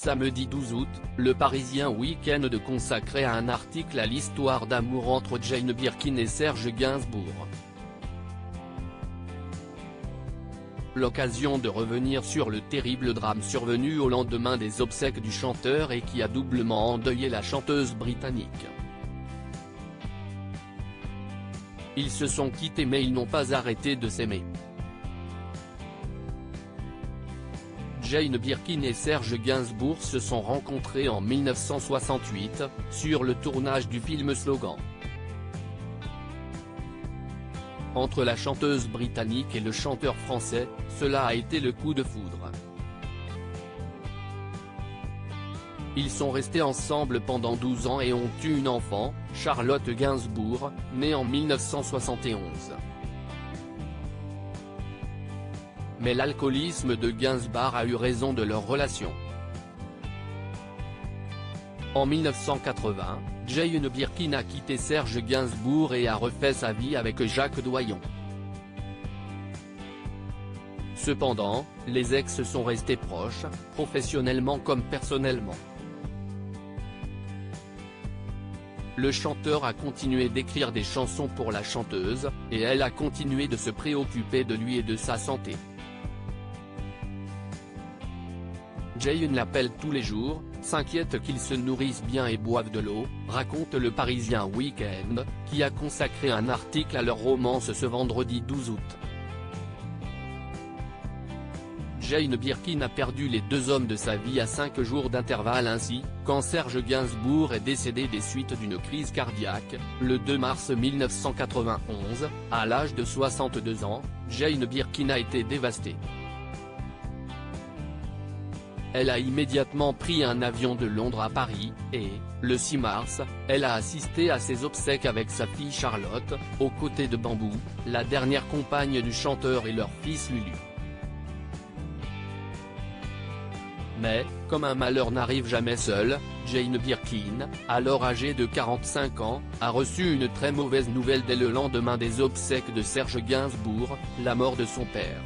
Samedi 12 août, le Parisien Week-end consacrait un article à l'histoire d'amour entre Jane Birkin et Serge Gainsbourg. L'occasion de revenir sur le terrible drame survenu au lendemain des obsèques du chanteur et qui a doublement endeuillé la chanteuse britannique. Ils se sont quittés mais ils n'ont pas arrêté de s'aimer. Jane Birkin et Serge Gainsbourg se sont rencontrés en 1968, sur le tournage du film Slogan. Entre la chanteuse britannique et le chanteur français, cela a été le coup de foudre. Ils sont restés ensemble pendant 12 ans et ont eu une enfant, Charlotte Gainsbourg, née en 1971. Mais l'alcoolisme de Gainsbourg a eu raison de leur relation. En 1980, Jane Birkin a quitté Serge Gainsbourg et a refait sa vie avec Jacques Doyon. Cependant, les ex sont restés proches, professionnellement comme personnellement. Le chanteur a continué d'écrire des chansons pour la chanteuse, et elle a continué de se préoccuper de lui et de sa santé. Jane l'appelle tous les jours, s'inquiète qu'ils se nourrissent bien et boivent de l'eau, raconte le Parisien Week-end, qui a consacré un article à leur romance ce vendredi 12 août. Jane Birkin a perdu les deux hommes de sa vie à 5 jours d'intervalle ainsi, quand Serge Gainsbourg est décédé des suites d'une crise cardiaque, le 2 mars 1991, à l'âge de 62 ans, Jane Birkin a été dévastée. Elle a immédiatement pris un avion de Londres à Paris, et, le 6 mars, elle a assisté à ses obsèques avec sa fille Charlotte, aux côtés de Bambou, la dernière compagne du chanteur et leur fils Lulu. Mais, comme un malheur n'arrive jamais seul, Jane Birkin, alors âgée de 45 ans, a reçu une très mauvaise nouvelle dès le lendemain des obsèques de Serge Gainsbourg, la mort de son père.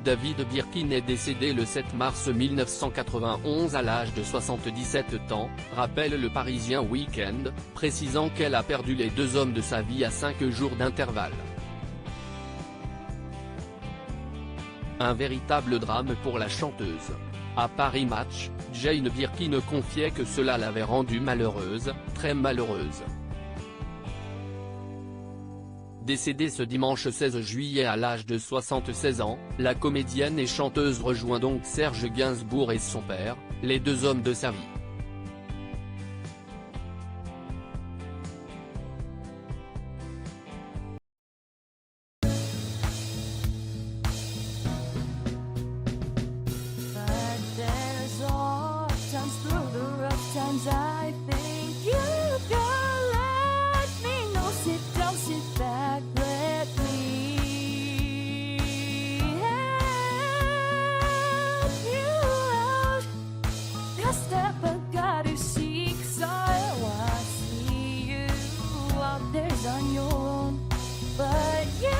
David Birkin est décédé le 7 mars 1991 à l'âge de 77 ans, rappelle le Parisien Week-end, précisant qu'elle a perdu les deux hommes de sa vie à 5 jours d'intervalle. Un véritable drame pour la chanteuse. À Paris Match, Jane Birkin confiait que cela l'avait rendue malheureuse, très malheureuse. Décédée ce dimanche 16 juillet à l'âge de 76 ans, la comédienne et chanteuse rejoint donc Serge Gainsbourg et son père, les deux hommes de sa vie. I think you can let me know. Sit down, sit back, let me help you out. The step I gotta seek, so I see you out there on your own, but yeah.